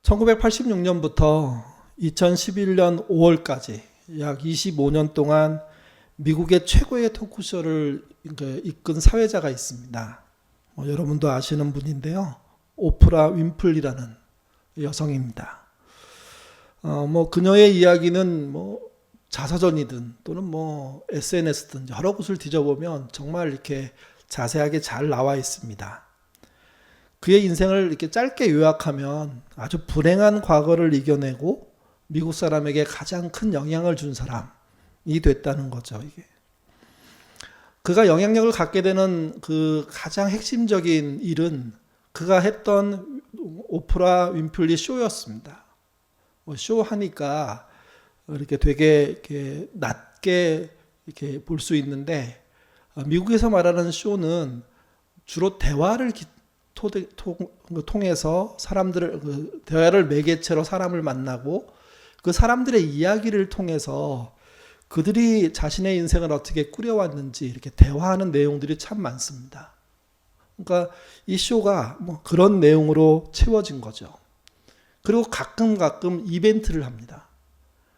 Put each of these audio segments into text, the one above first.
1986년부터 2011년 5월까지 약 25년 동안 미국의 최고의 토크쇼를 이끈 사회자가 있습니다. 여러분도 아시는 분인데요. 오프라 윈플리라는 여성입니다. 그녀의 이야기는 자서전이든 또는 SNS든 여러 곳을 뒤져보면 정말 이렇게 자세하게 잘 나와 있습니다. 그의 인생을 이렇게 짧게 요약하면 아주 불행한 과거를 이겨내고 미국 사람에게 가장 큰 영향을 준 사람이 됐다는 거죠. 이게. 그가 영향력을 갖게 되는 그 가장 핵심적인 일은 그가 했던 오프라 윈플리 쇼였습니다. 쇼 하니까 이렇게 되게 이렇게 낮게 이렇게 볼 수 있는데, 미국에서 말하는 쇼는 주로 대화를 통해서 사람들을 대화를 매개체로 사람을 만나고 그 사람들의 이야기를 통해서 그들이 자신의 인생을 어떻게 꾸려왔는지 이렇게 대화하는 내용들이 참 많습니다. 그러니까 이 쇼가 그런 내용으로 채워진 거죠. 그리고 가끔 이벤트를 합니다.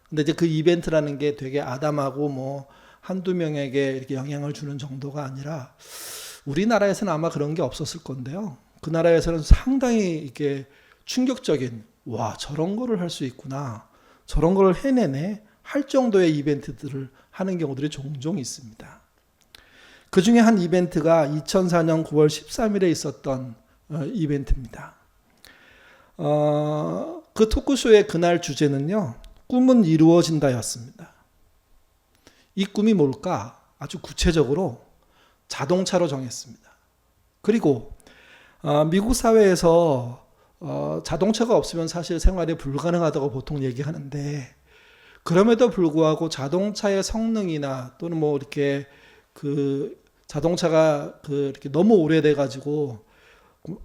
근데 이제 그 이벤트라는 게 되게 아담하고 한두 명에게 이렇게 영향을 주는 정도가 아니라, 우리나라에서는 아마 그런 게 없었을 건데요. 그 나라에서는 상당히 이렇게 충격적인, 와, 저런 거를 할 수 있구나, 저런 걸 해내네 할 정도의 이벤트들을 하는 경우들이 종종 있습니다. 그 중에 한 이벤트가 2004년 9월 13일에 있었던 이벤트입니다. 그 토크쇼의 그날 주제는요, 꿈은 이루어진다였습니다. 이 꿈이 뭘까? 아주 구체적으로 자동차로 정했습니다. 그리고 미국 사회에서 자동차가 없으면 사실 생활이 불가능하다고 보통 얘기하는데, 그럼에도 불구하고 자동차의 성능이나 또는 이렇게 그 자동차가 이렇게 너무 오래돼 가지고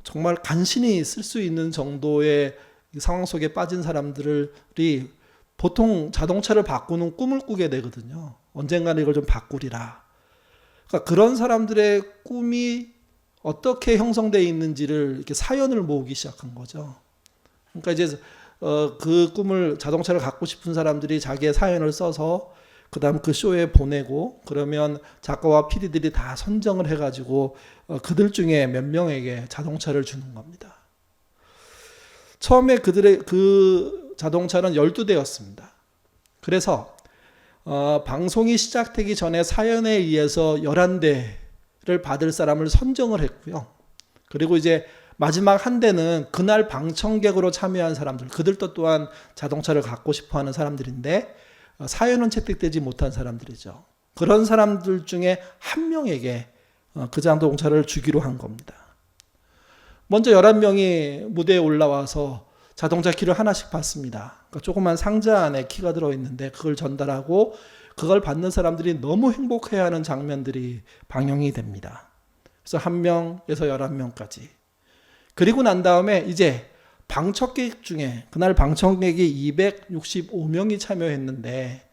정말 간신히 쓸 수 있는 정도의 상황 속에 빠진 사람들이 보통 자동차를 바꾸는 꿈을 꾸게 되거든요. 언젠가는 이걸 좀 바꾸리라. 그러니까 그런 사람들의 꿈이 어떻게 형성되어 있는지를 이렇게 사연을 모으기 시작한 거죠. 그러니까 이제 그 꿈을, 자동차를 갖고 싶은 사람들이 자기의 사연을 써서 그다음 그 쇼에 보내고, 그러면 작가와 PD들이 다 선정을 해가지고 그들 중에 몇 명에게 자동차를 주는 겁니다. 처음에 그들의 그 자동차는 12대였습니다. 그래서 방송이 시작되기 전에 사연에 의해서 11대를 받을 사람을 선정을 했고요. 그리고 이제 마지막 한 대는 그날 방청객으로 참여한 사람들, 그들도 또한 자동차를 갖고 싶어하는 사람들인데 사연은 채택되지 못한 사람들이죠. 그런 사람들 중에 한 명에게 그 자동차를 주기로 한 겁니다. 먼저 11명이 무대에 올라와서 자동차 키를 하나씩 받습니다. 그러니까 조그만 상자 안에 키가 들어있는데 그걸 전달하고, 그걸 받는 사람들이 너무 행복해하는 장면들이 방영이 됩니다. 그래서 1명에서 11명까지. 그리고 난 다음에 이제 방청객 중에, 그날 방청객이 265명이 참여했는데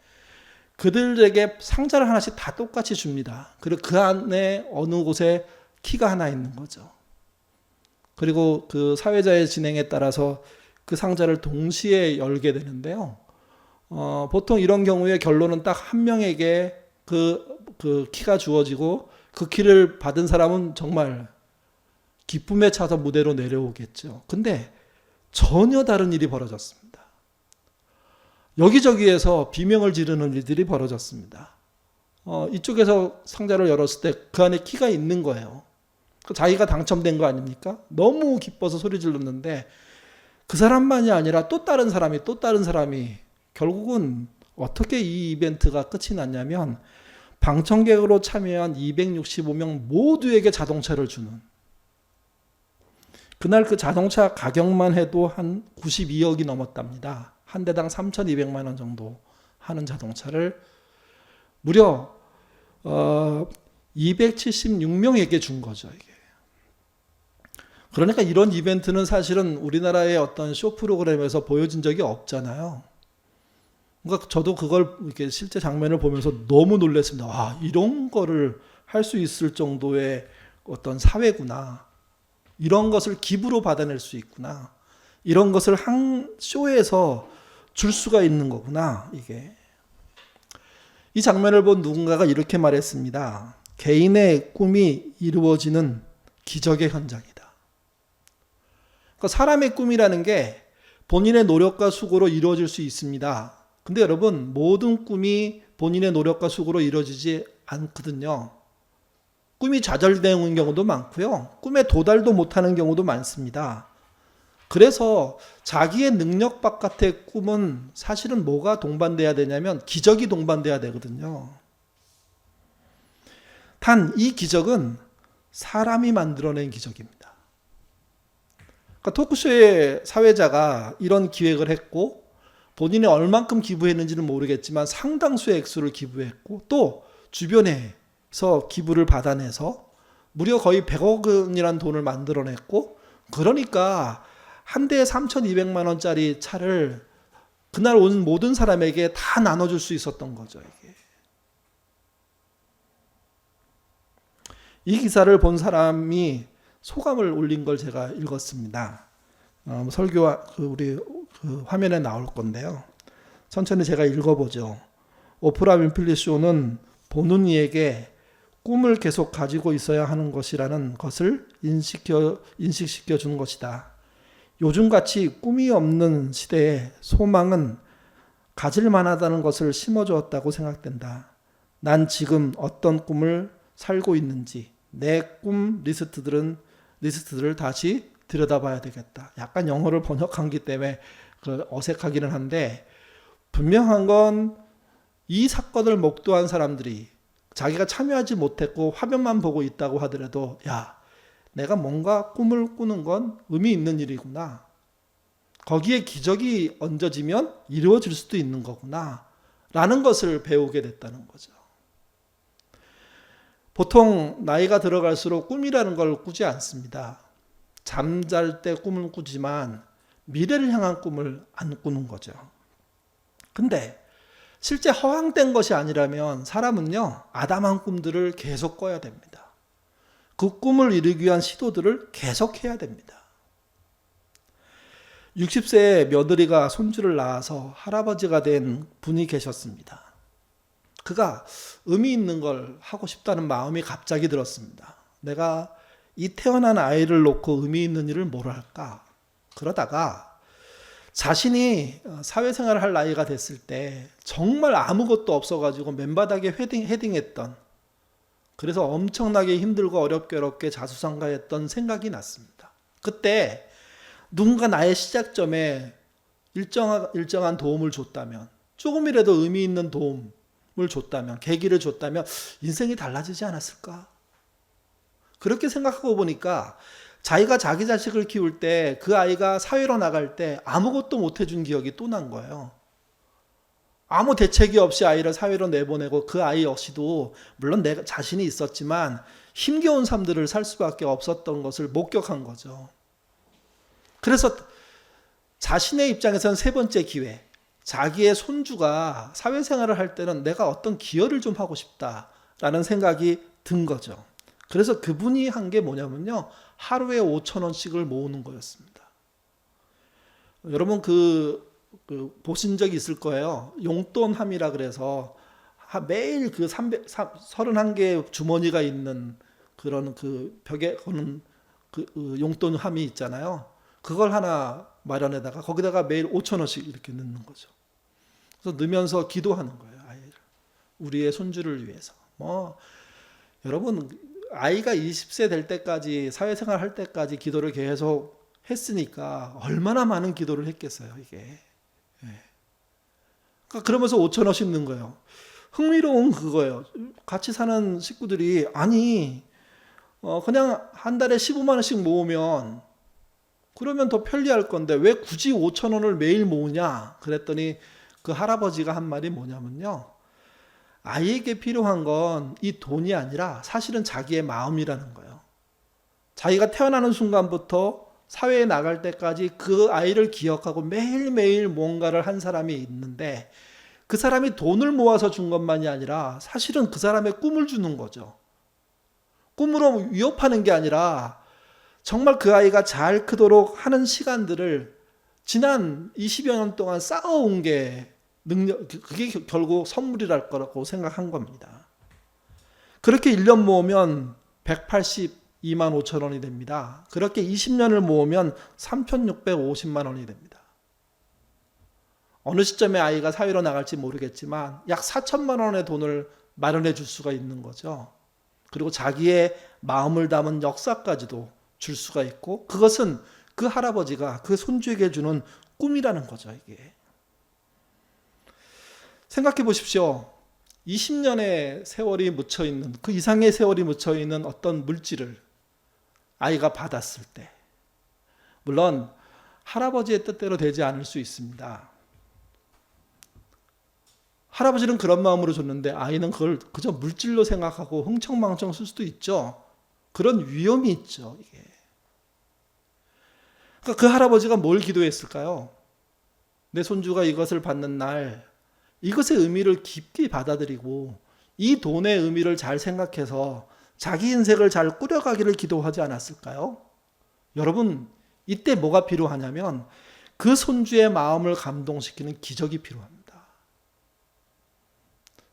그들에게 상자를 하나씩 다 똑같이 줍니다. 그리고 그 안에 어느 곳에 키가 하나 있는 거죠. 그리고 그 사회자의 진행에 따라서 그 상자를 동시에 열게 되는데요. 보통 이런 경우에 결론은 딱 한 명에게 그 키가 주어지고, 그 키를 받은 사람은 정말 기쁨에 차서 무대로 내려오겠죠. 근데 전혀 다른 일이 벌어졌습니다. 여기저기에서 비명을 지르는 일들이 벌어졌습니다. 이쪽에서 상자를 열었을 때 그 안에 키가 있는 거예요. 자기가 당첨된 거 아닙니까? 너무 기뻐서 소리 질렀는데 그 사람만이 아니라 또 다른 사람이 결국은 어떻게 이 이벤트가 끝이 났냐면, 방청객으로 참여한 265명 모두에게 자동차를 주는, 그날 그 자동차 가격만 해도 한 92억이 넘었답니다. 한 대당 3,200만 원 정도 하는 자동차를 무려 276명에게 준 거죠, 이게. 그러니까 이런 이벤트는 사실은 우리나라의 어떤 쇼 프로그램에서 보여진 적이 없잖아요. 그러니까 저도 그걸 이렇게 실제 장면을 보면서 너무 놀랐습니다. 와, 이런 거를 할 수 있을 정도의 어떤 사회구나. 이런 것을 기부로 받아낼 수 있구나. 이런 것을 한 쇼에서 줄 수가 있는 거구나. 이게 이 장면을 본 누군가가 이렇게 말했습니다. 개인의 꿈이 이루어지는 기적의 현장이다. 그러니까 사람의 꿈이라는 게 본인의 노력과 수고로 이루어질 수 있습니다. 근데 여러분, 모든 꿈이 본인의 노력과 수고로 이루어지지 않거든요. 꿈이 좌절되는 경우도 많고요. 꿈에 도달도 못하는 경우도 많습니다. 그래서 자기의 능력 바깥의 꿈은 사실은 뭐가 동반돼야 되냐면 기적이 동반돼야 되거든요. 단 이 기적은 사람이 만들어낸 기적입니다. 그러니까 토크쇼의 사회자가 이런 기획을 했고 본인이 얼만큼 기부했는지는 모르겠지만 상당수의 액수를 기부했고 또 주변에서 기부를 받아내서 무려 거의 100억 원이라는 돈을 만들어냈고, 그러니까 한 대에 3,200만 원짜리 차를 그날 온 모든 사람에게 다 나눠줄 수 있었던 거죠. 이게. 이 기사를 본 사람이 소감을 올린 걸 제가 읽었습니다. 설교와 우리 화면에 나올 건데요. 천천히 제가 읽어보죠. 오프라 윈프리 쇼는 보는 이에게 꿈을 계속 가지고 있어야 하는 것이라는 것을 인식시켜 주는 것이다. 요즘같이 꿈이 없는 시대에 소망은 가질 만하다는 것을 심어주었다고 생각된다. 난 지금 어떤 꿈을 살고 있는지 내 꿈 리스트들을 다시 들여다봐야 되겠다. 약간 영어를 번역한기 때문에 어색하기는 한데, 분명한 건 이 사건을 목도한 사람들이 자기가 참여하지 못했고 화면만 보고 있다고 하더라도, 야, 내가 뭔가 꿈을 꾸는 건 의미 있는 일이구나. 거기에 기적이 얹어지면 이루어질 수도 있는 거구나. 라는 것을 배우게 됐다는 거죠. 보통 나이가 들어갈수록 꿈이라는 걸 꾸지 않습니다. 잠잘 때 꿈을 꾸지만 미래를 향한 꿈을 안 꾸는 거죠. 근데 실제 허황된 것이 아니라면 사람은요, 아담한 꿈들을 계속 꿔야 됩니다. 그 꿈을 이루기 위한 시도들을 계속해야 됩니다. 60세의 며느리가 손주를 낳아서 할아버지가 된 분이 계셨습니다. 그가 의미 있는 걸 하고 싶다는 마음이 갑자기 들었습니다. 내가 이 태어난 아이를 놓고 의미 있는 일을 뭘 할까? 그러다가 자신이 사회생활을 할 나이가 됐을 때 정말 아무것도 없어가지고 맨바닥에 헤딩했던, 그래서 엄청나게 힘들고 어렵게 자수성가했던 생각이 났습니다. 그때 누군가 나의 시작점에 일정한 도움을 줬다면, 조금이라도 의미 있는 도움을 줬다면, 계기를 줬다면 인생이 달라지지 않았을까? 그렇게 생각하고 보니까 자기가 자기 자식을 키울 때 그 아이가 사회로 나갈 때 아무것도 못 해준 기억이 또 난 거예요. 아무 대책이 없이 아이를 사회로 내보내고 그 아이 역시도 물론 내 자신이 있었지만 힘겨운 삶들을 살 수밖에 없었던 것을 목격한 거죠. 그래서 자신의 입장에서는 세 번째 기회, 자기의 손주가 사회생활을 할 때는 내가 어떤 기여를 좀 하고 싶다라는 생각이 든 거죠. 그래서 그분이 한 게 뭐냐면요, 하루에 5,000원씩을 모으는 거였습니다. 여러분 보신 적이 있을 거예요. 용돈함이라 그래서 매일 31개 주머니가 있는 그런 벽에 거는 용돈함이 있잖아요. 그걸 하나 마련해다가 거기다가 매일 5,000원씩 이렇게 넣는 거죠. 그래서 넣으면서 기도하는 거예요. 아이를, 우리의 손주를 위해서. 여러분, 아이가 20세 될 때까지, 사회생활 할 때까지 기도를 계속 했으니까 얼마나 많은 기도를 했겠어요, 이게. 그러니까 그러면서 5,000원씩 넣은 거예요. 흥미로운 그거예요. 같이 사는 식구들이, 아니, 그냥 한 달에 15만 원씩 모으면 그러면 더 편리할 건데 왜 굳이 5,000원을 매일 모으냐? 그랬더니 그 할아버지가 한 말이 뭐냐면요, 아이에게 필요한 건 이 돈이 아니라 사실은 자기의 마음이라는 거예요. 자기가 태어나는 순간부터 사회에 나갈 때까지 그 아이를 기억하고 매일매일 뭔가를 한 사람이 있는데, 그 사람이 돈을 모아서 준 것만이 아니라 사실은 그 사람의 꿈을 주는 거죠. 꿈으로 위협하는 게 아니라 정말 그 아이가 잘 크도록 하는 시간들을 지난 20여 년 동안 쌓아온 게 그게 결국 선물이랄 거라고 생각한 겁니다. 그렇게 1년 모으면 182만 5천 원이 됩니다. 그렇게 20년을 모으면 3,650만 원이 됩니다. 어느 시점에 아이가 사회로 나갈지 모르겠지만 약 4천만 원의 돈을 마련해 줄 수가 있는 거죠. 그리고 자기의 마음을 담은 역사까지도 줄 수가 있고, 그것은 그 할아버지가 그 손주에게 주는 꿈이라는 거죠. 이게 생각해 보십시오. 20년의 세월이 묻혀있는, 그 이상의 세월이 묻혀있는 어떤 물질을 아이가 받았을 때, 물론 할아버지의 뜻대로 되지 않을 수 있습니다. 할아버지는 그런 마음으로 줬는데 아이는 그걸 그저 물질로 생각하고 흥청망청 쓸 수도 있죠. 그런 위험이 있죠. 이게. 그러니까 그 할아버지가 뭘 기도했을까요? 내 손주가 이것을 받는 날 이것의 의미를 깊이 받아들이고 이 돈의 의미를 잘 생각해서 자기 인생을 잘 꾸려가기를 기도하지 않았을까요? 여러분, 이때 뭐가 필요하냐면 그 손주의 마음을 감동시키는 기적이 필요합니다.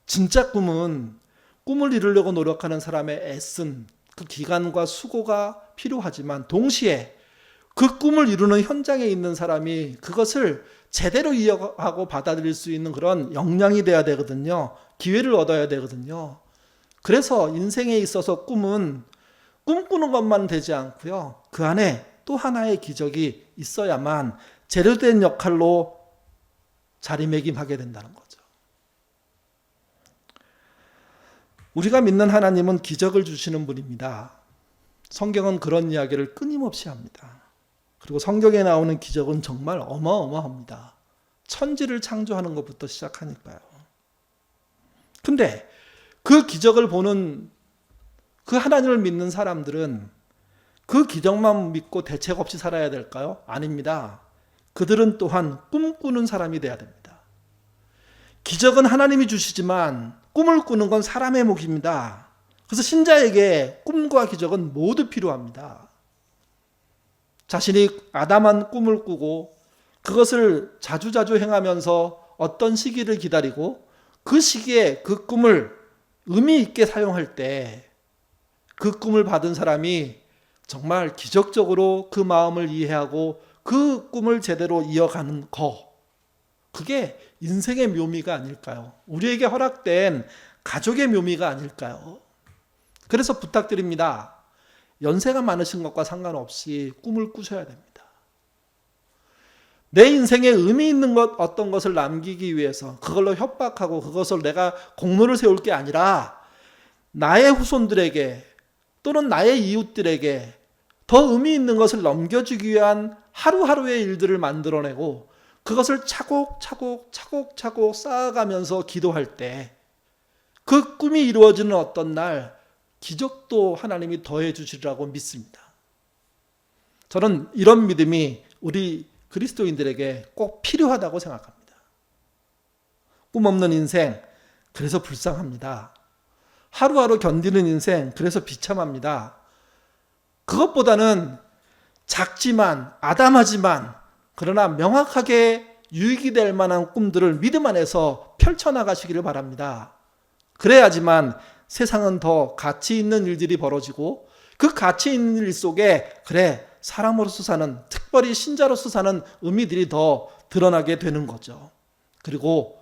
진짜 꿈은 꿈을 이루려고 노력하는 사람의 애쓴 그 기간과 수고가 필요하지만 동시에 그 꿈을 이루는 현장에 있는 사람이 그것을 제대로 이해하고 받아들일 수 있는 그런 역량이 돼야 되거든요. 기회를 얻어야 되거든요. 그래서 인생에 있어서 꿈은 꿈꾸는 것만 되지 않고요. 그 안에 또 하나의 기적이 있어야만 제대로 역할로 자리매김하게 된다는 거죠. 우리가 믿는 하나님은 기적을 주시는 분입니다. 성경은 그런 이야기를 끊임없이 합니다. 그리고 성경에 나오는 기적은 정말 어마어마합니다. 천지를 창조하는 것부터 시작하니까요. 근데 그 기적을 보는 그 하나님을 믿는 사람들은 그 기적만 믿고 대책 없이 살아야 될까요? 아닙니다. 그들은 또한 꿈꾸는 사람이 돼야 됩니다. 기적은 하나님이 주시지만 꿈을 꾸는 건 사람의 몫입니다. 그래서 신자에게 꿈과 기적은 모두 필요합니다. 자신이 아담한 꿈을 꾸고 그것을 자주자주 행하면서 어떤 시기를 기다리고 그 시기에 그 꿈을 의미 있게 사용할 때 그 꿈을 받은 사람이 정말 기적적으로 그 마음을 이해하고 그 꿈을 제대로 이어가는 거, 그게 인생의 묘미가 아닐까요? 우리에게 허락된 가족의 묘미가 아닐까요? 그래서 부탁드립니다. 연세가 많으신 것과 상관없이 꿈을 꾸셔야 됩니다. 내 인생에 의미 있는 것, 어떤 것을 남기기 위해서 그걸로 협박하고 그것을 내가 공로를 세울 게 아니라 나의 후손들에게 또는 나의 이웃들에게 더 의미 있는 것을 넘겨주기 위한 하루하루의 일들을 만들어내고 그것을 차곡차곡 쌓아가면서 기도할 때 그 꿈이 이루어지는 어떤 날 기적도 하나님이 더해 주시리라고 믿습니다. 저는 이런 믿음이 우리 그리스도인들에게 꼭 필요하다고 생각합니다. 꿈 없는 인생, 그래서 불쌍합니다. 하루하루 견디는 인생, 그래서 비참합니다. 그것보다는 작지만 아담하지만 그러나 명확하게 유익이 될 만한 꿈들을 믿음 안에서 펼쳐나가시기를 바랍니다. 그래야지만 세상은 더 가치 있는 일들이 벌어지고 그 가치 있는 일 속에 그래 사람으로서 사는, 특별히 신자로서 사는 의미들이 더 드러나게 되는 거죠. 그리고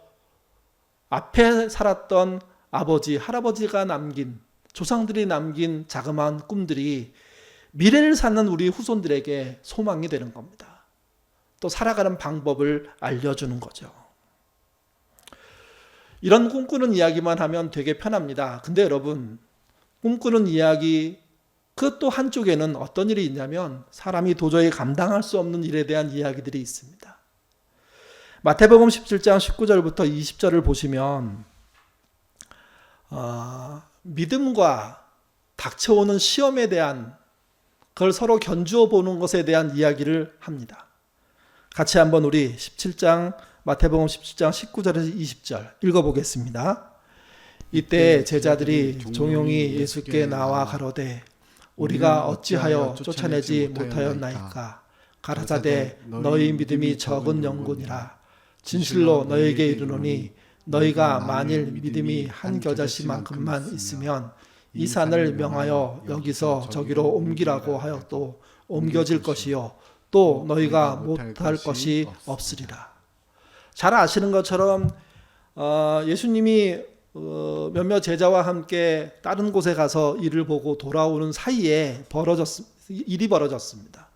앞에 살았던 아버지, 할아버지가 남긴, 조상들이 남긴 자그마한 꿈들이 미래를 사는 우리 후손들에게 소망이 되는 겁니다. 또 살아가는 방법을 알려주는 거죠. 이런 꿈꾸는 이야기만 하면 되게 편합니다. 근데 여러분, 꿈꾸는 이야기 그 또 한쪽에는 어떤 일이 있냐면 사람이 도저히 감당할 수 없는 일에 대한 이야기들이 있습니다. 마태복음 17장 19절부터 20절을 보시면 믿음과 닥쳐오는 시험에 대한 그걸 서로 견주어 보는 것에 대한 이야기를 합니다. 같이 한번 우리 마태복음 17장 19절에서 20절 읽어보겠습니다. 이때 제자들이 종용이 예수께 나와 가로되 우리가 어찌하여 쫓아내지 못하였나이까. 가라사대 너희 믿음이 적은 영혼이라. 진실로 너희에게 이르노니 너희가 만일 믿음이 한 겨자씨만큼만 있으면 이 산을 명하여 여기서 저기로 옮기라고 하여도 옮겨질 것이요 또 너희가 못할 것이 없으리라. 잘 아시는 것처럼 예수님이 몇몇 제자와 함께 다른 곳에 가서 일을 보고 돌아오는 사이에 일이 벌어졌습니다.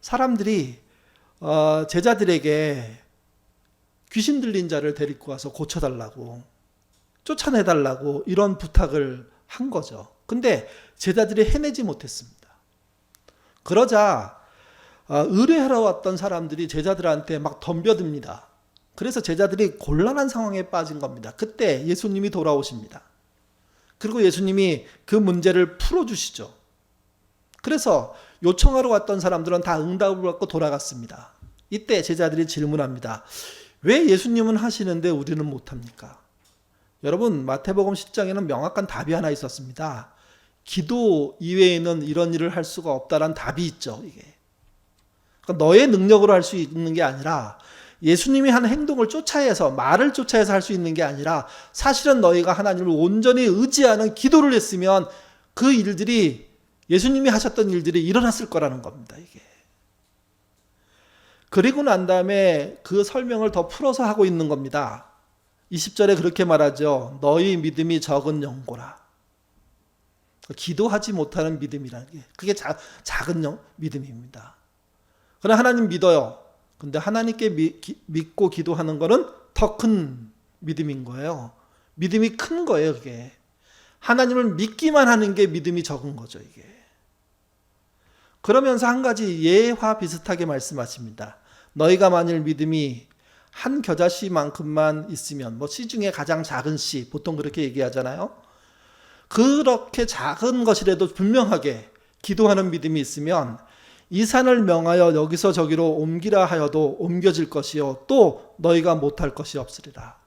사람들이 제자들에게 귀신 들린 자를 데리고 와서 고쳐달라고, 쫓아내달라고 이런 부탁을 한 거죠. 근데 제자들이 해내지 못했습니다. 그러자 의뢰하러 왔던 사람들이 제자들한테 막 덤벼듭니다. 그래서 제자들이 곤란한 상황에 빠진 겁니다. 그때 예수님이 돌아오십니다. 그리고 예수님이 그 문제를 풀어주시죠. 그래서 요청하러 왔던 사람들은 다 응답을 받고 돌아갔습니다. 이때 제자들이 질문합니다. 왜 예수님은 하시는데 우리는 못합니까? 여러분, 마태복음 10장에는 명확한 답이 하나 있었습니다. 기도 이외에는 이런 일을 할 수가 없다라는 답이 있죠. 이게 그러니까 너의 능력으로 할 수 있는 게 아니라 예수님이 한 행동을 쫓아해서, 말을 쫓아해서 할 수 있는 게 아니라 사실은 너희가 하나님을 온전히 의지하는 기도를 했으면 그 일들이, 예수님이 하셨던 일들이 일어났을 거라는 겁니다. 이게. 그리고 난 다음에 그 설명을 더 풀어서 하고 있는 겁니다. 20절에 그렇게 말하죠. 너희 믿음이 적은 영고라. 기도하지 못하는 믿음이라는 게 그게 작은 믿음입니다. 그러나 하나님 믿어요. 근데 하나님께 믿고 기도하는 거는 더 큰 믿음인 거예요. 믿음이 큰 거예요, 그게. 하나님을 믿기만 하는 게 믿음이 적은 거죠, 이게. 그러면서 한 가지 예와 비슷하게 말씀하십니다. 너희가 만일 믿음이 한 겨자씨만큼만 있으면, 씨 중에 가장 작은 씨, 보통 그렇게 얘기하잖아요. 그렇게 작은 것이라도 분명하게 기도하는 믿음이 있으면 이 산을 명하여 여기서 저기로 옮기라 하여도 옮겨질 것이요 또 너희가 못할 것이 없으리라.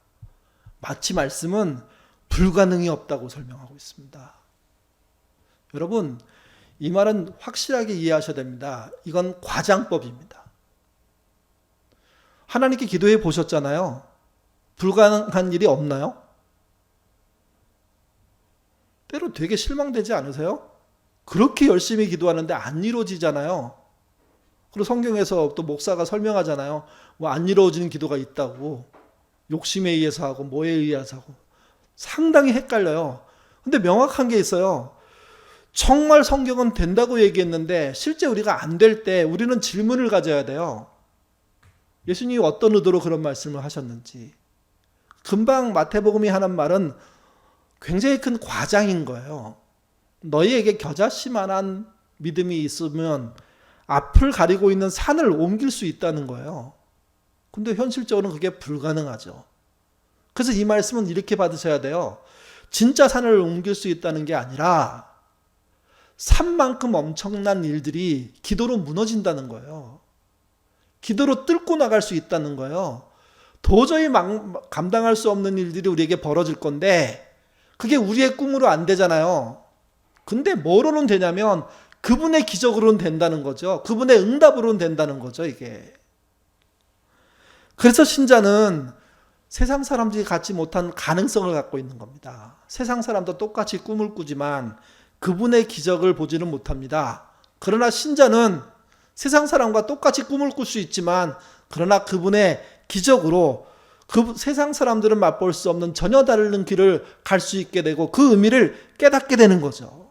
마치 말씀은 불가능이 없다고 설명하고 있습니다. 여러분, 이 말은 확실하게 이해하셔야 됩니다. 이건 과장법입니다. 하나님께 기도해 보셨잖아요. 불가능한 일이 없나요? 때로 되게 실망되지 않으세요? 그렇게 열심히 기도하는데 안 이루어지잖아요. 그리고 성경에서 또 목사가 설명하잖아요. 안 이루어지는 기도가 있다고. 욕심에 의해서 하고 뭐에 의해서 하고. 상당히 헷갈려요. 근데 명확한 게 있어요. 정말 성경은 된다고 얘기했는데 실제 우리가 안 될 때 우리는 질문을 가져야 돼요. 예수님이 어떤 의도로 그런 말씀을 하셨는지. 금방 마태복음이 하는 말은 굉장히 큰 과장인 거예요. 너희에게 겨자씨만한 믿음이 있으면 앞을 가리고 있는 산을 옮길 수 있다는 거예요. 근데 현실적으로는 그게 불가능하죠. 그래서 이 말씀은 이렇게 받으셔야 돼요. 진짜 산을 옮길 수 있다는 게 아니라 산만큼 엄청난 일들이 기도로 무너진다는 거예요. 기도로 뚫고 나갈 수 있다는 거예요. 도저히 감당할 수 없는 일들이 우리에게 벌어질 건데 그게 우리의 꿈으로 안 되잖아요. 근데 뭐로는 되냐면 그분의 기적으로는 된다는 거죠. 그분의 응답으로는 된다는 거죠, 이게. 그래서 신자는 세상 사람들이 갖지 못한 가능성을 갖고 있는 겁니다. 세상 사람도 똑같이 꿈을 꾸지만 그분의 기적을 보지는 못합니다. 그러나 신자는 세상 사람과 똑같이 꿈을 꿀 수 있지만 그러나 그분의 기적으로 그 세상 사람들은 맛볼 수 없는 전혀 다른 길을 갈 수 있게 되고 그 의미를 깨닫게 되는 거죠.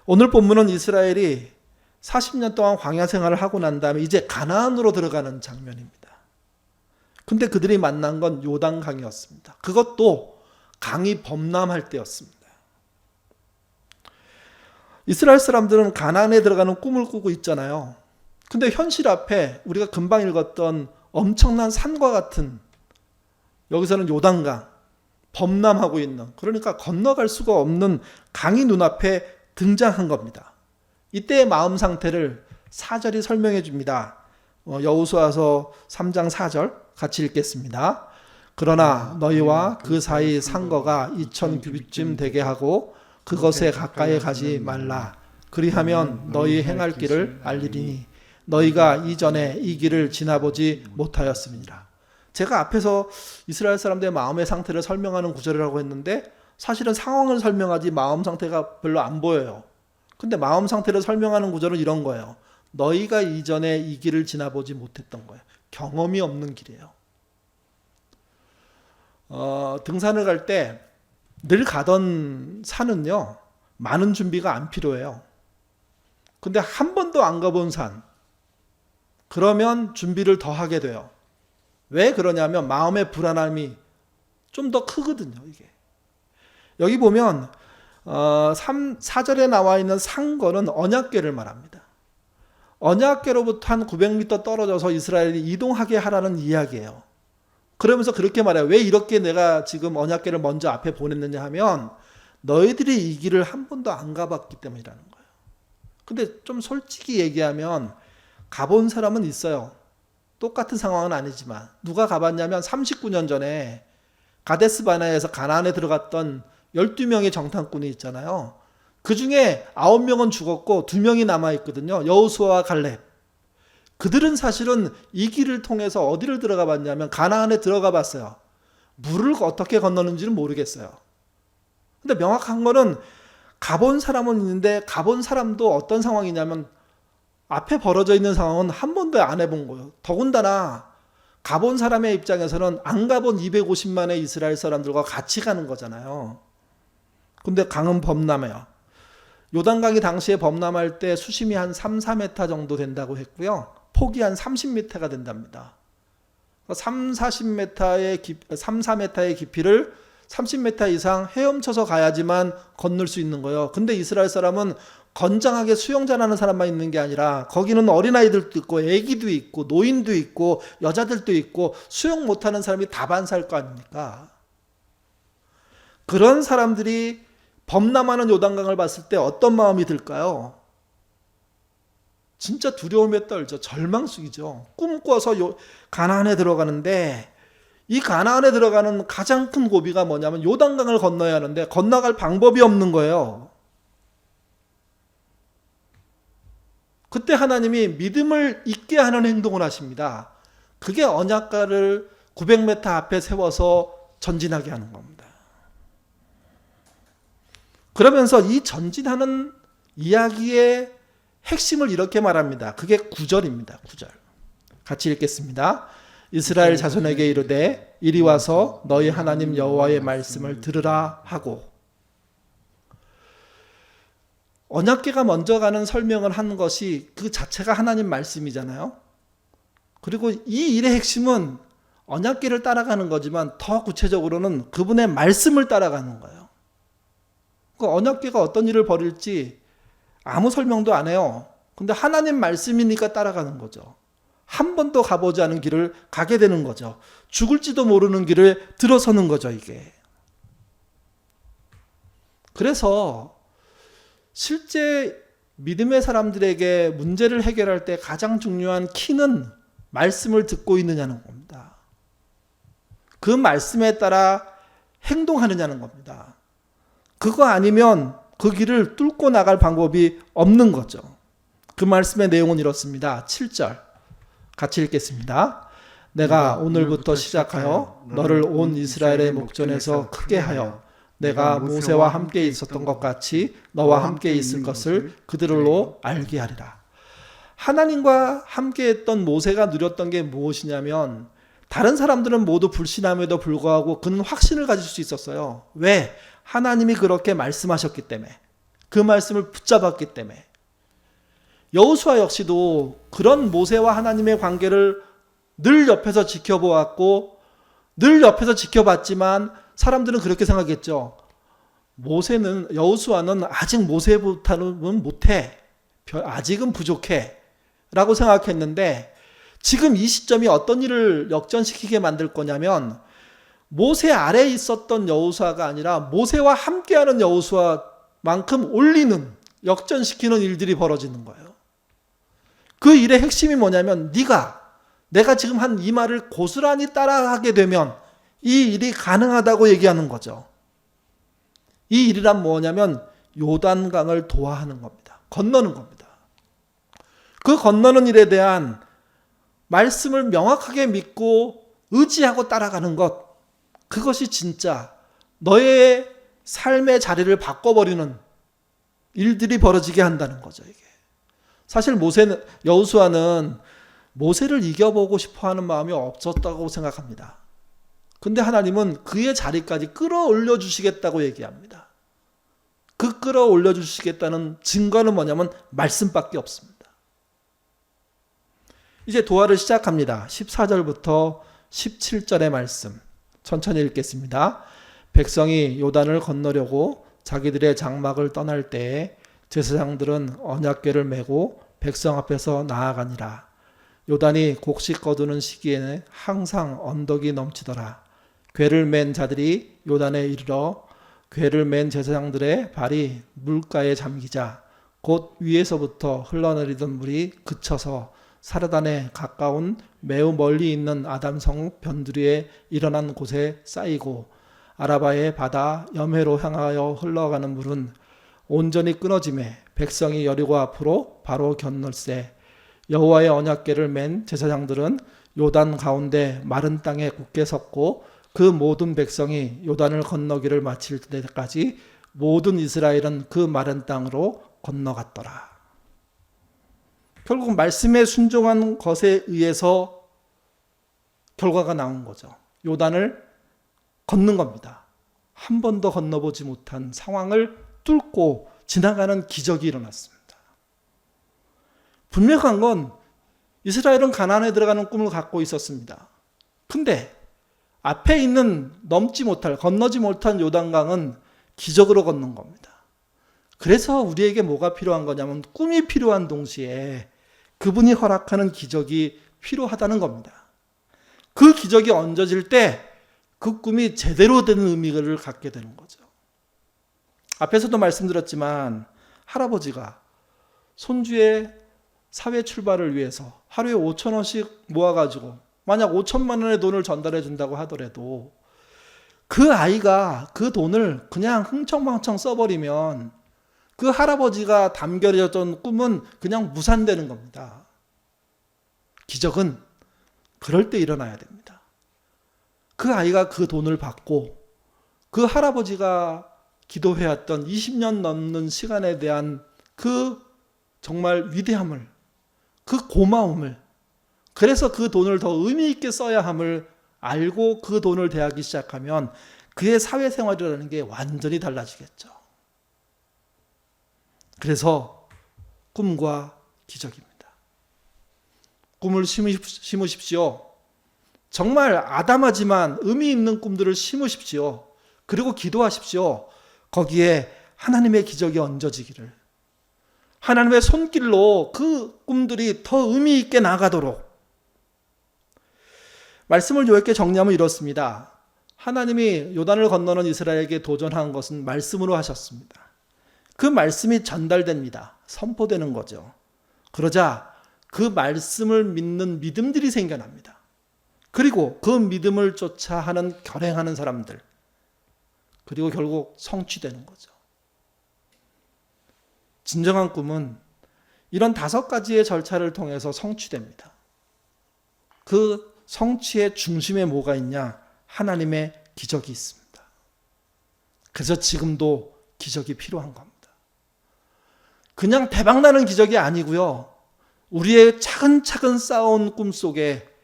오늘 본문은 이스라엘이 40년 동안 광야 생활을 하고 난 다음에 이제 가나안으로 들어가는 장면입니다. 근데 그들이 만난 건 요단강이었습니다. 그것도 강이 범람할 때였습니다. 이스라엘 사람들은 가나안에 들어가는 꿈을 꾸고 있잖아요. 근데 현실 앞에 우리가 금방 읽었던 엄청난 산과 같은, 여기서는 요단강, 범람하고 있는, 그러니까 건너갈 수가 없는 강이 눈앞에 등장한 겁니다. 이때의 마음 상태를 4절이 설명해 줍니다. 여호수아서 3장 4절 같이 읽겠습니다. 그러나 너희와 그 사이 상거가 2000규빗쯤 되게 하고 그것에 가까이 가지 말라. 그리하면 너희 행할 길을 알리리니 너희가 이전에 이 길을 지나보지 못하였음이니라. 제가 앞에서 이스라엘 사람들의 마음의 상태를 설명하는 구절이라고 했는데 사실은 상황을 설명하지 마음 상태가 별로 안 보여요. 근데 마음 상태를 설명하는 구절은 이런 거예요. 너희가 이전에 이 길을 지나보지 못했던 거예요. 경험이 없는 길이에요. 등산을 갈 때 늘 가던 산은요, 많은 준비가 안 필요해요. 근데 한 번도 안 가본 산, 그러면 준비를 더 하게 돼요. 왜 그러냐면 마음의 불안함이 좀 더 크거든요, 이게. 여기 보면 4절에 나와 있는 상거는 언약궤를 말합니다. 언약궤로부터 한 900m 떨어져서 이스라엘이 이동하게 하라는 이야기예요. 그러면서 그렇게 말해요. 왜 이렇게 내가 지금 언약궤를 먼저 앞에 보냈느냐 하면 너희들이 이 길을 한 번도 안 가봤기 때문이라는 거예요. 근데 좀 솔직히 얘기하면 가본 사람은 있어요. 똑같은 상황은 아니지만. 누가 가봤냐면 39년 전에 가데스 바네아에서 가나안에 들어갔던 12명의 정탐꾼이 있잖아요. 그 중에 9명은 죽었고 2명이 남아있거든요. 여호수아와 갈렙. 그들은 사실은 이 길을 통해서 어디를 들어가 봤냐면 가나안에 들어가 봤어요. 물을 어떻게 건너는지는 모르겠어요. 근데 명확한 거는 가본 사람은 있는데 가본 사람도 어떤 상황이냐면 앞에 벌어져 있는 상황은 한 번도 안 해본 거예요. 더군다나 가본 사람의 입장에서는 안 가본 250만의 이스라엘 사람들과 같이 가는 거잖아요. 근데 강은 범람해요. 요단강이 당시에 범람할 때 수심이 한 3, 4m 정도 된다고 했고요. 폭이 한 30m가 된답니다. 3, 4m의 깊이를 30m 이상 헤엄쳐서 가야지만 건널 수 있는 거예요. 근데 이스라엘 사람은 건장하게 수영 잘하는 사람만 있는 게 아니라 거기는 어린아이들도 있고 애기도 있고 노인도 있고 여자들도 있고 수영 못하는 사람이 다반사일 거 아닙니까? 그런 사람들이 범람하는 요단강을 봤을 때 어떤 마음이 들까요? 진짜 두려움에 떨죠. 절망숙이죠. 꿈꿔서 가나안에 들어가는데 이 가나안에 들어가는 가장 큰 고비가 뭐냐면 요단강을 건너야 하는데 건너갈 방법이 없는 거예요. 그때 하나님이 믿음을 잊게 하는 행동을 하십니다. 그게 언약궤를 900m 앞에 세워서 전진하게 하는 겁니다. 그러면서 이 전진하는 이야기의 핵심을 이렇게 말합니다. 그게 9절입니다. 9절. 같이 읽겠습니다. 이스라엘 자손에게 이르되 이리 와서 너희 하나님 여호와의 말씀을 들으라 하고. 언약궤가 먼저 가는 설명을 한 것이 그 자체가 하나님 말씀이잖아요. 그리고 이 일의 핵심은 언약궤를 따라가는 거지만 더 구체적으로는 그분의 말씀을 따라가는 거예요. 그 언약궤가 어떤 일을 벌일지 아무 설명도 안 해요. 근데 하나님 말씀이니까 따라가는 거죠. 한 번도 가보지 않은 길을 가게 되는 거죠. 죽을지도 모르는 길을 들어서는 거죠, 이게. 그래서 실제 믿음의 사람들에게 문제를 해결할 때 가장 중요한 키는 말씀을 듣고 있느냐는 겁니다. 그 말씀에 따라 행동하느냐는 겁니다. 그거 아니면 그 길을 뚫고 나갈 방법이 없는 거죠. 그 말씀의 내용은 이렇습니다. 7절 같이 읽겠습니다. 내가 오늘부터 시작하여 너를 온 이스라엘의 목전에서 크게 하여 내가 모세와 함께 있었던 것 같이 너와 함께 있을 것을 그들로 알게 하리라. 하나님과 함께 했던 모세가 누렸던 게 무엇이냐면 다른 사람들은 모두 불신함에도 불구하고 그는 확신을 가질 수 있었어요. 왜? 하나님이 그렇게 말씀하셨기 때문에. 그 말씀을 붙잡았기 때문에. 여호수아 역시도 그런 모세와 하나님의 관계를 늘 옆에서 지켜보았고 늘 옆에서 지켜봤지만 사람들은 그렇게 생각했죠. 여호수아는 아직 모세보다는 못해. 아직은 부족해. 라고 생각했는데 지금 이 시점이 어떤 일을 역전시키게 만들 거냐면 모세 아래에 있었던 여호수아가 아니라 모세와 함께하는 여호수아만큼 올리는 역전시키는 일들이 벌어지는 거예요. 그 일의 핵심이 뭐냐면 내가 지금 한 이 말을 고스란히 따라하게 되면 이 일이 가능하다고 얘기하는 거죠. 이 일이란 뭐냐면 요단강을 도하하는 겁니다. 건너는 겁니다. 그 건너는 일에 대한 말씀을 명확하게 믿고 의지하고 따라가는 것, 그것이 진짜 너의 삶의 자리를 바꿔버리는 일들이 벌어지게 한다는 거죠. 이게 사실 여호수아는 모세를 이겨보고 싶어하는 마음이 없었다고 생각합니다. 근데 하나님은 그의 자리까지 끌어올려 주시겠다고 얘기합니다. 그 끌어올려 주시겠다는 증거는 뭐냐면 말씀밖에 없습니다. 이제 도하를 시작합니다. 14절부터 17절의 말씀 천천히 읽겠습니다. 백성이 요단을 건너려고 자기들의 장막을 떠날 때에 제사장들은 언약궤를 메고 백성 앞에서 나아가니라. 요단이 곡식 거두는 시기에는 항상 언덕이 넘치더라. 궤를 맨 자들이 요단에 이르러 궤를 맨 제사장들의 발이 물가에 잠기자 곧 위에서부터 흘러내리던 물이 그쳐서 사르단에 가까운 매우 멀리 있는 아담성 변두리에 일어난 곳에 쌓이고 아라바의 바다 염해로 향하여 흘러가는 물은 온전히 끊어짐에 백성이 여리고 앞으로 바로 건널세. 여호와의 언약궤를 맨 제사장들은 요단 가운데 마른 땅에 굳게 섰고 그 모든 백성이 요단을 건너기를 마칠 때까지 모든 이스라엘은 그 마른 땅으로 건너갔더라. 결국 말씀에 순종한 것에 의해서 결과가 나온 거죠. 요단을 걷는 겁니다. 한 번도 건너보지 못한 상황을 뚫고 지나가는 기적이 일어났습니다. 분명한 건 이스라엘은 가나안에 들어가는 꿈을 갖고 있었습니다. 근데 앞에 있는 건너지 못한 요단강은 기적으로 걷는 겁니다. 그래서 우리에게 뭐가 필요한 거냐면 꿈이 필요한 동시에 그분이 허락하는 기적이 필요하다는 겁니다. 그 기적이 얹어질 때 그 꿈이 제대로 되는 의미를 갖게 되는 거죠. 앞에서도 말씀드렸지만 할아버지가 손주의 사회 출발을 위해서 하루에 5,000원씩 모아가지고 만약 5천만 원의 돈을 전달해 준다고 하더라도 그 아이가 그 돈을 그냥 흥청망청 써버리면 그 할아버지가 담겨졌던 꿈은 그냥 무산되는 겁니다. 기적은 그럴 때 일어나야 됩니다. 그 아이가 그 돈을 받고 그 할아버지가 기도해왔던 20년 넘는 시간에 대한 그 정말 위대함을, 그 고마움을, 그래서 그 돈을 더 의미 있게 써야 함을 알고 그 돈을 대하기 시작하면 그의 사회생활이라는 게 완전히 달라지겠죠. 그래서 꿈과 기적입니다. 꿈을 심으십시오. 정말 아담하지만 의미 있는 꿈들을 심으십시오. 그리고 기도하십시오. 거기에 하나님의 기적이 얹어지기를. 하나님의 손길로 그 꿈들이 더 의미 있게 나가도록. 말씀을 요약해 정리하면 이렇습니다. 하나님이 요단을 건너는 이스라엘에게 도전한 것은 말씀으로 하셨습니다. 그 말씀이 전달됩니다. 선포되는 거죠. 그러자 그 말씀을 믿는 믿음들이 생겨납니다. 그리고 그 믿음을 쫓아 결행하는 사람들, 그리고 결국 성취되는 거죠. 진정한 꿈은 이런 5가지의 절차를 통해서 성취됩니다. 그 성취의 중심에 뭐가 있냐? 하나님의 기적이 있습니다. 그래서 지금도 기적이 필요한 겁니다. 그냥 대박나는 기적이 아니고요. 우리의 차근차근 쌓아온 꿈 속에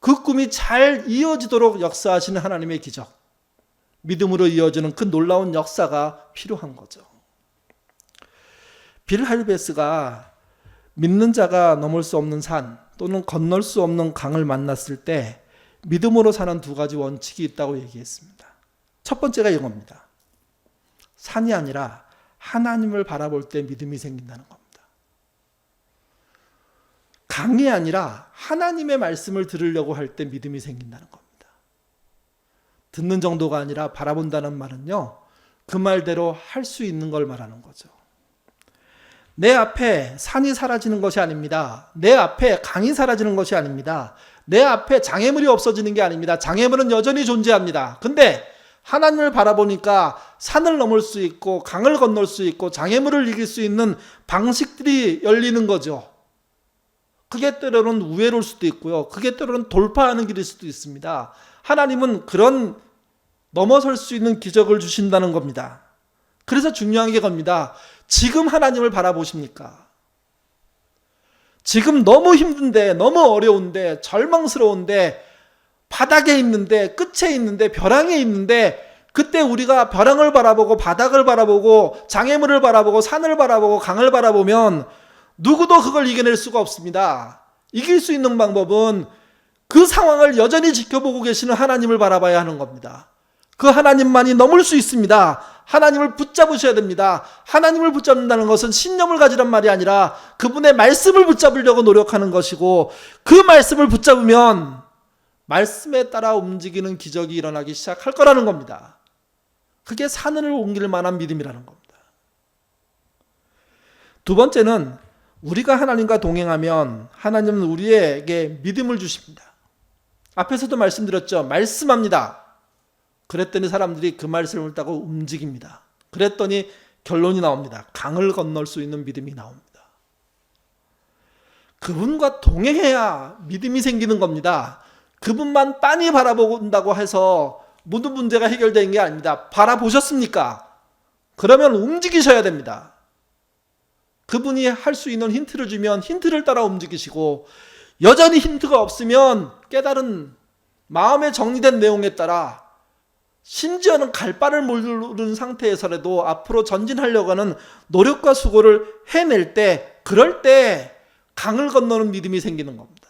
그 꿈이 잘 이어지도록 역사하시는 하나님의 기적, 믿음으로 이어지는 그 놀라운 역사가 필요한 거죠. 빌 할베스가 믿는 자가 넘을 수 없는 산 또는 건널 수 없는 강을 만났을 때 믿음으로 사는 2가지 원칙이 있다고 얘기했습니다. 첫 번째가 이겁니다. 산이 아니라 하나님을 바라볼 때 믿음이 생긴다는 겁니다. 강이 아니라 하나님의 말씀을 들으려고 할 때 믿음이 생긴다는 겁니다. 듣는 정도가 아니라 바라본다는 말은요, 그 말대로 할 수 있는 걸 말하는 거죠. 내 앞에 산이 사라지는 것이 아닙니다. 내 앞에 강이 사라지는 것이 아닙니다. 내 앞에 장애물이 없어지는 게 아닙니다. 장애물은 여전히 존재합니다. 근데 하나님을 바라보니까 산을 넘을 수 있고 강을 건널 수 있고 장애물을 이길 수 있는 방식들이 열리는 거죠. 그게 때로는 우회로일 수도 있고요. 그게 때로는 돌파하는 길일 수도 있습니다. 하나님은 그런 넘어설 수 있는 기적을 주신다는 겁니다. 그래서 중요한 게 겁니다. 지금 하나님을 바라보십니까? 지금 너무 힘든데, 너무 어려운데, 절망스러운데, 바닥에 있는데, 끝에 있는데, 벼랑에 있는데, 그때 우리가 벼랑을 바라보고 바닥을 바라보고 장애물을 바라보고 산을 바라보고 강을 바라보면 누구도 그걸 이겨낼 수가 없습니다. 이길 수 있는 방법은 그 상황을 여전히 지켜보고 계시는 하나님을 바라봐야 하는 겁니다. 그 하나님만이 넘을 수 있습니다. 하나님을 붙잡으셔야 됩니다. 하나님을 붙잡는다는 것은 신념을 가지란 말이 아니라 그분의 말씀을 붙잡으려고 노력하는 것이고, 그 말씀을 붙잡으면 말씀에 따라 움직이는 기적이 일어나기 시작할 거라는 겁니다. 그게 산을 옮길 만한 믿음이라는 겁니다. 두 번째는 우리가 하나님과 동행하면 하나님은 우리에게 믿음을 주십니다. 앞에서도 말씀드렸죠. 말씀합니다. 그랬더니 사람들이 그 말씀을 따고 움직입니다. 그랬더니 결론이 나옵니다. 강을 건널 수 있는 믿음이 나옵니다. 그분과 동행해야 믿음이 생기는 겁니다. 그분만 빤히 바라본다고 해서 모든 문제가 해결되는 게 아닙니다. 바라보셨습니까? 그러면 움직이셔야 됩니다. 그분이 할 수 있는 힌트를 주면 힌트를 따라 움직이시고, 여전히 힌트가 없으면 깨달은 마음에 정리된 내용에 따라, 심지어는 갈 바를 모르는 상태에서라도 앞으로 전진하려고 하는 노력과 수고를 해낼 때, 그럴 때 강을 건너는 믿음이 생기는 겁니다.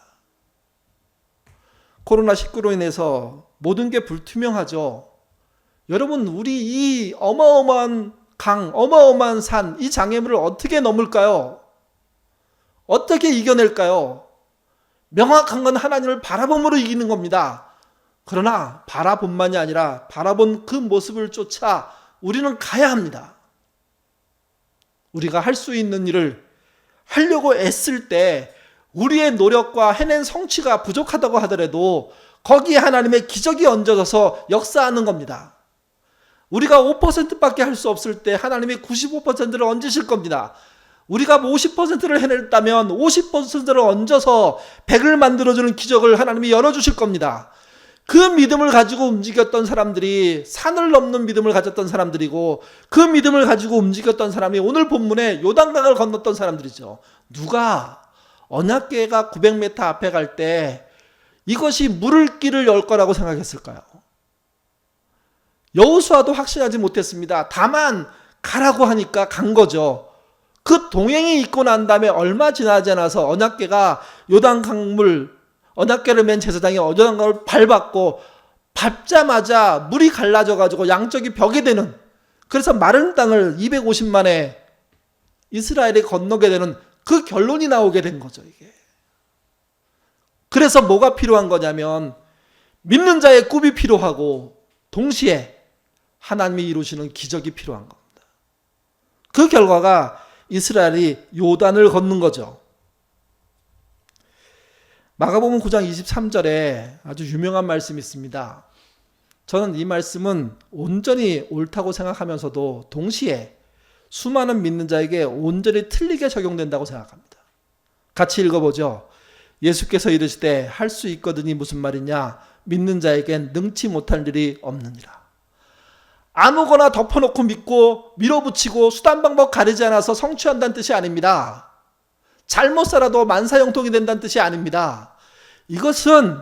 코로나19로 인해서 모든 게 불투명하죠. 여러분, 우리 이 어마어마한 강, 어마어마한 산, 이 장애물을 어떻게 넘을까요? 어떻게 이겨낼까요? 명확한 건 하나님을 바라봄으로 이기는 겁니다. 그러나 바라본만이 아니라 바라본 그 모습을 쫓아 우리는 가야 합니다. 우리가 할 수 있는 일을 하려고 애쓸 때 우리의 노력과 해낸 성취가 부족하다고 하더라도 거기에 하나님의 기적이 얹어져서 역사하는 겁니다. 우리가 5%밖에 할 수 없을 때 하나님이 95%를 얹으실 겁니다. 우리가 50%를 해냈다면 50%를 얹어서 100을 만들어주는 기적을 하나님이 열어주실 겁니다. 그 믿음을 가지고 움직였던 사람들이 산을 넘는 믿음을 가졌던 사람들이고, 그 믿음을 가지고 움직였던 사람이 오늘 본문에 요단강을 건넜던 사람들이죠. 누가 언약궤가 900m 앞에 갈 때 이것이 물을 길을 열 거라고 생각했을까요? 여호수아도 확신하지 못했습니다. 다만 가라고 하니까 간 거죠. 그 동행이 있고 난 다음에 얼마 지나지 않아서 언약궤가 요단강물, 언약궤를 맨 제사장이 요단강을 밟았고, 밟자마자 물이 갈라져 가지고 양쪽이 벽이 되는, 그래서 마른 땅을 250만에 이스라엘이 건너게 되는 그 결론이 나오게 된 거죠, 이게. 그래서 뭐가 필요한 거냐면 믿는 자의 꿈이 필요하고 동시에 하나님이 이루시는 기적이 필요한 겁니다. 그 결과가 이스라엘이 요단을 건넌 거죠. 마가복음 9장 23절에 아주 유명한 말씀이 있습니다. 저는 이 말씀은 온전히 옳다고 생각하면서도 동시에 수많은 믿는 자에게 온전히 틀리게 적용된다고 생각합니다. 같이 읽어보죠. 예수께서 이르시되 할 수 있거든이 무슨 말이냐? 믿는 자에겐 능치 못할 일이 없느니라. 아무거나 덮어놓고 믿고 밀어붙이고 수단 방법 가리지 않아서 성취한다는 뜻이 아닙니다. 잘못 살아도 만사형통이 된다는 뜻이 아닙니다. 이것은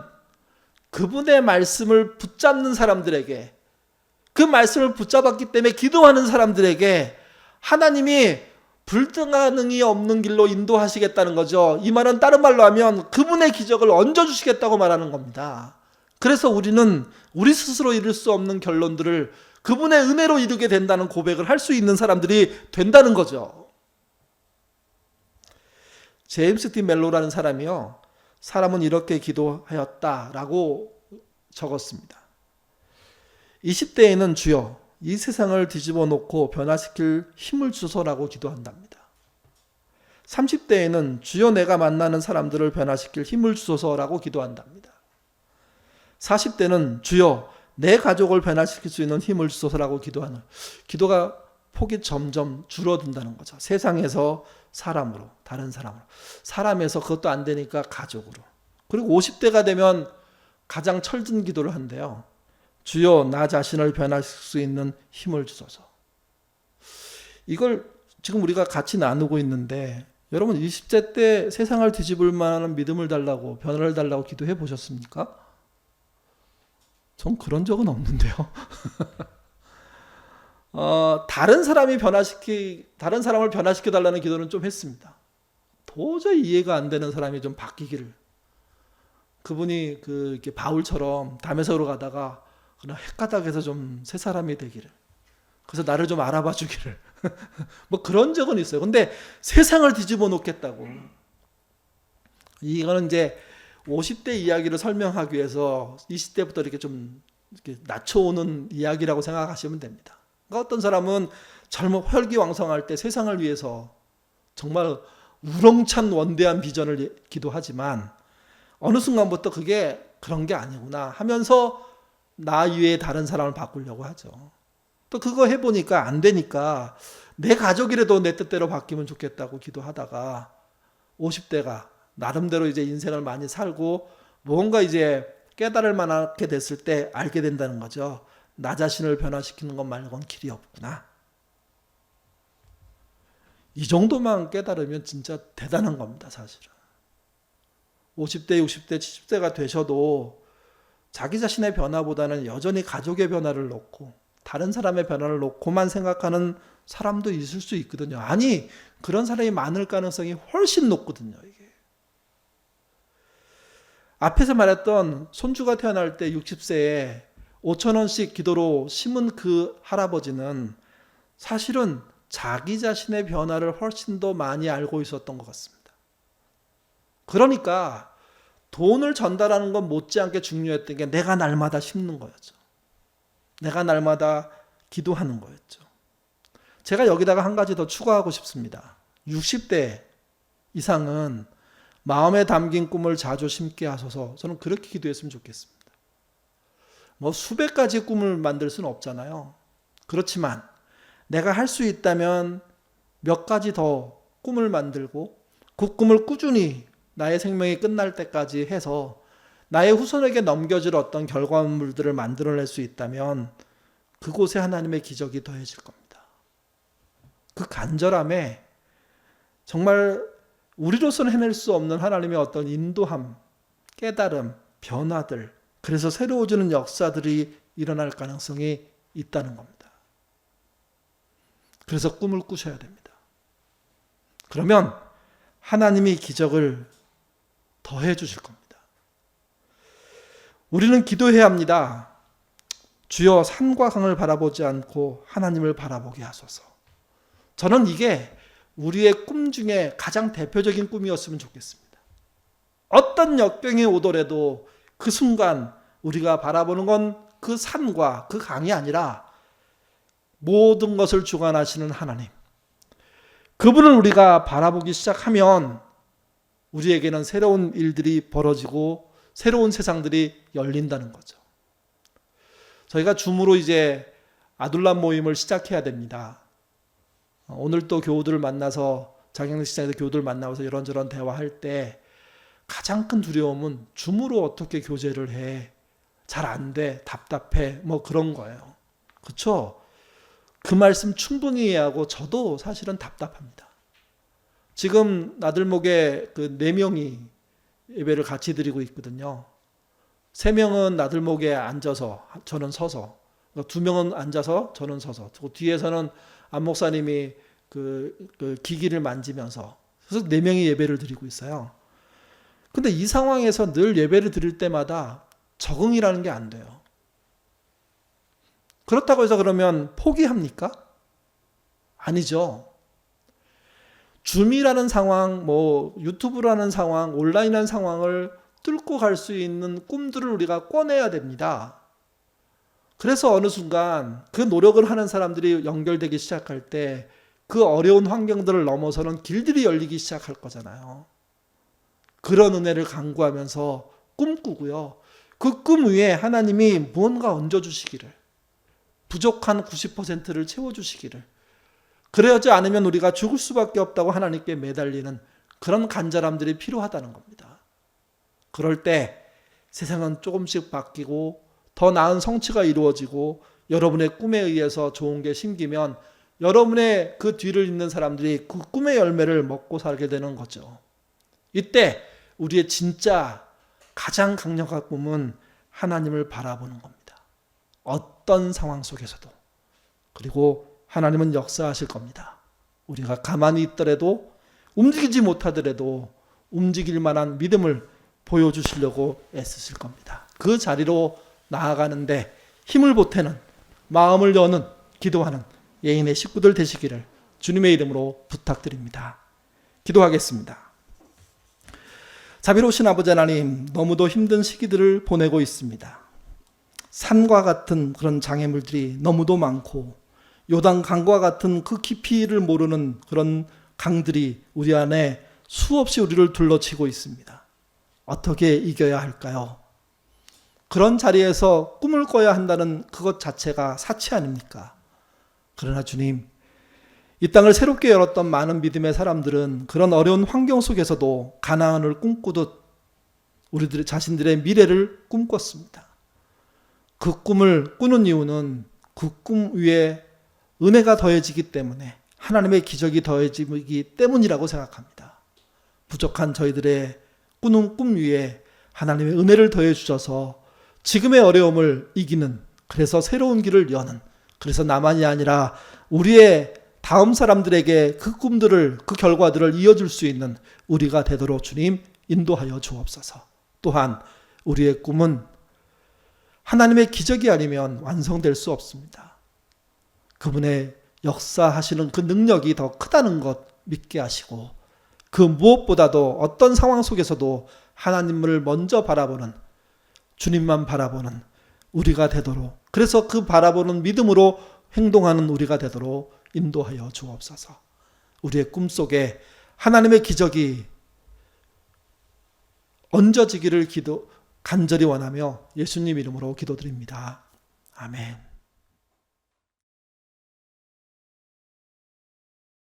그분의 말씀을 붙잡는 사람들에게, 그 말씀을 붙잡았기 때문에 기도하는 사람들에게 하나님이 불가능이 없는 길로 인도하시겠다는 거죠. 이 말은 다른 말로 하면 그분의 기적을 얹어주시겠다고 말하는 겁니다. 그래서 우리는 우리 스스로 이룰 수 없는 결론들을 그분의 은혜로 이루게 된다는 고백을 할 수 있는 사람들이 된다는 거죠. 제임스 디 멜로라는 사람이요, 사람은 이렇게 기도하였다라고 적었습니다. 20대에는 주여 이 세상을 뒤집어 놓고 변화시킬 힘을 주소라고 기도한답니다. 30대에는 주여 내가 만나는 사람들을 변화시킬 힘을 주소서라고 기도한답니다. 40대는 주여 내 가족을 변화시킬 수 있는 힘을 주소서라고 기도하는 기도가 폭이 점점 줄어든다는 거죠. 세상에서 사람으로, 다른 사람으로, 사람에서 그것도 안 되니까 가족으로. 그리고 50대가 되면 가장 철든 기도를 한대요. 주여 나 자신을 변화시킬 수 있는 힘을 주소서. 이걸 지금 우리가 같이 나누고 있는데 여러분 20대 때 세상을 뒤집을 만한 믿음을 달라고, 변화를 달라고 기도해 보셨습니까? 전 그런 적은 없는데요. 다른 사람을 변화시켜 달라는 기도는 좀 했습니다. 도저히 이해가 안 되는 사람이 좀 바뀌기를. 그분이 이렇게 바울처럼 다메섹으로 가다가 그냥 헷가닥해서 좀 새 사람이 되기를. 그래서 나를 좀 알아봐 주기를. 뭐 그런 적은 있어요. 근데 세상을 뒤집어 놓겠다고. 이거는 이제 50대 이야기를 설명하기 위해서 20대부터 이렇게 좀 이렇게 낮춰오는 이야기라고 생각하시면 됩니다. 그러니까 어떤 사람은 젊어 혈기왕성할 때 세상을 위해서 정말 우렁찬 원대한 비전을 기도하지만 어느 순간부터 그게 그런 게 아니구나 하면서 나 이외에 다른 사람을 바꾸려고 하죠. 또 그거 해보니까 안 되니까 내 가족이라도 내 뜻대로 바뀌면 좋겠다고 기도하다가 50대가 나름대로 이제 인생을 많이 살고 뭔가 이제 깨달을 만하게 됐을 때 알게 된다는 거죠. 나 자신을 변화시키는 것 말고는 길이 없구나. 이 정도만 깨달으면 진짜 대단한 겁니다, 사실은. 50대, 60대, 70대가 되셔도 자기 자신의 변화보다는 여전히 가족의 변화를 놓고 다른 사람의 변화를 놓고만 생각하는 사람도 있을 수 있거든요. 아니, 그런 사람이 많을 가능성이 훨씬 높거든요, 이게. 앞에서 말했던 손주가 태어날 때 60세에 5,000원씩 기도로 심은 그 할아버지는 사실은 자기 자신의 변화를 훨씬 더 많이 알고 있었던 것 같습니다. 그러니까 돈을 전달하는 건 못지않게 중요했던 게 내가 날마다 심는 거였죠. 내가 날마다 기도하는 거였죠. 제가 여기다가 한 가지 더 추가하고 싶습니다. 60대 이상은 마음에 담긴 꿈을 자주 심게 하소서. 저는 그렇게 기도했으면 좋겠습니다. 뭐 수백 가지 꿈을 만들 수는 없잖아요. 그렇지만 내가 할 수 있다면 몇 가지 더 꿈을 만들고 그 꿈을 꾸준히 나의 생명이 끝날 때까지 해서 나의 후손에게 넘겨질 어떤 결과물들을 만들어낼 수 있다면 그곳에 하나님의 기적이 더해질 겁니다. 그 간절함에 정말 우리로서는 해낼 수 없는 하나님의 어떤 인도함, 깨달음, 변화들, 그래서 새로워지는 역사들이 일어날 가능성이 있다는 겁니다. 그래서 꿈을 꾸셔야 됩니다. 그러면 하나님이 기적을 더해 주실 겁니다. 우리는 기도해야 합니다. 주여 산과 강을 바라보지 않고 하나님을 바라보게 하소서. 저는 이게 우리의 꿈 중에 가장 대표적인 꿈이었으면 좋겠습니다. 어떤 역병이 오더라도 그 순간 우리가 바라보는 건 그 산과 그 강이 아니라 모든 것을 주관하시는 하나님. 그분을 우리가 바라보기 시작하면 우리에게는 새로운 일들이 벌어지고 새로운 세상들이 열린다는 거죠. 저희가 줌으로 이제 아둘람 모임을 시작해야 됩니다. 오늘 또 교우들을 만나서 장영래 시장에서 교우들을 만나서 이런저런 대화할 때 가장 큰 두려움은 줌으로 어떻게 교제를 해? 잘 안 돼, 답답해, 뭐 그런 거예요. 그렇죠? 그 말씀 충분히 이해하고 저도 사실은 답답합니다. 지금 나들목에 그 4명이 예배를 같이 드리고 있거든요. 3명은 나들목에 앉아서 저는 서서, 2명은 앉아서 저는 서서, 뒤에서는 안 목사님이 그 기기를 만지면서, 그래서 4명이 예배를 드리고 있어요. 근데 이 상황에서 늘 예배를 드릴 때마다 적응이라는 게 안 돼요. 그렇다고 해서 그러면 포기합니까? 아니죠. 줌이라는 상황, 뭐 유튜브라는 상황, 온라인이라는 상황을 뚫고 갈 수 있는 꿈들을 우리가 꺼내야 됩니다. 그래서 어느 순간 그 노력을 하는 사람들이 연결되기 시작할 때 그 어려운 환경들을 넘어서는 길들이 열리기 시작할 거잖아요. 그런 은혜를 간구하면서 꿈꾸고요. 그 꿈 위에 하나님이 무언가 얹어주시기를, 부족한 90%를 채워주시기를, 그러지 않으면 우리가 죽을 수밖에 없다고 하나님께 매달리는 그런 간절함들이 필요하다는 겁니다. 그럴 때 세상은 조금씩 바뀌고 더 나은 성취가 이루어지고 여러분의 꿈에 의해서 좋은 게 생기면 여러분의 그 뒤를 잇는 사람들이 그 꿈의 열매를 먹고 살게 되는 거죠. 이때 우리의 진짜 가장 강력한 꿈은 하나님을 바라보는 겁니다. 어떤 상황 속에서도. 그리고 하나님은 역사하실 겁니다. 우리가 가만히 있더라도, 움직이지 못하더라도 움직일 만한 믿음을 보여주시려고 애쓰실 겁니다. 그 자리로 나아가는데 힘을 보태는, 마음을 여는, 기도하는 예인의 식구들 되시기를 주님의 이름으로 부탁드립니다. 기도하겠습니다. 자비로우신 아버지 하나님, 너무도 힘든 시기들을 보내고 있습니다. 산과 같은 그런 장애물들이 너무도 많고 요단강과 같은 그 깊이를 모르는 그런 강들이 우리 안에 수없이 우리를 둘러치고 있습니다. 어떻게 이겨야 할까요? 그런 자리에서 꿈을 꿔야 한다는 그것 자체가 사치 아닙니까? 그러나 주님, 이 땅을 새롭게 열었던 많은 믿음의 사람들은 그런 어려운 환경 속에서도 가나안을 꿈꾸듯 우리들 자신들의 미래를 꿈꿨습니다. 그 꿈을 꾸는 이유는 그 꿈 위에 은혜가 더해지기 때문에, 하나님의 기적이 더해지기 때문이라고 생각합니다. 부족한 저희들의 꾸는 꿈 위에 하나님의 은혜를 더해 주셔서 지금의 어려움을 이기는, 그래서 새로운 길을 여는, 그래서 나만이 아니라 우리의 다음 사람들에게 그 꿈들을, 그 결과들을 이어줄 수 있는 우리가 되도록 주님 인도하여 주옵소서. 또한 우리의 꿈은 하나님의 기적이 아니면 완성될 수 없습니다. 그분의 역사하시는 그 능력이 더 크다는 것 믿게 하시고, 그 무엇보다도 어떤 상황 속에서도 하나님을 먼저 바라보는, 주님만 바라보는 우리가 되도록, 그래서 그 바라보는 믿음으로 행동하는 우리가 되도록 인도하여 주옵소서. 우리의 꿈속에 하나님의 기적이 얹어지기를 간절히 원하며 예수님 이름으로 기도드립니다. 아멘.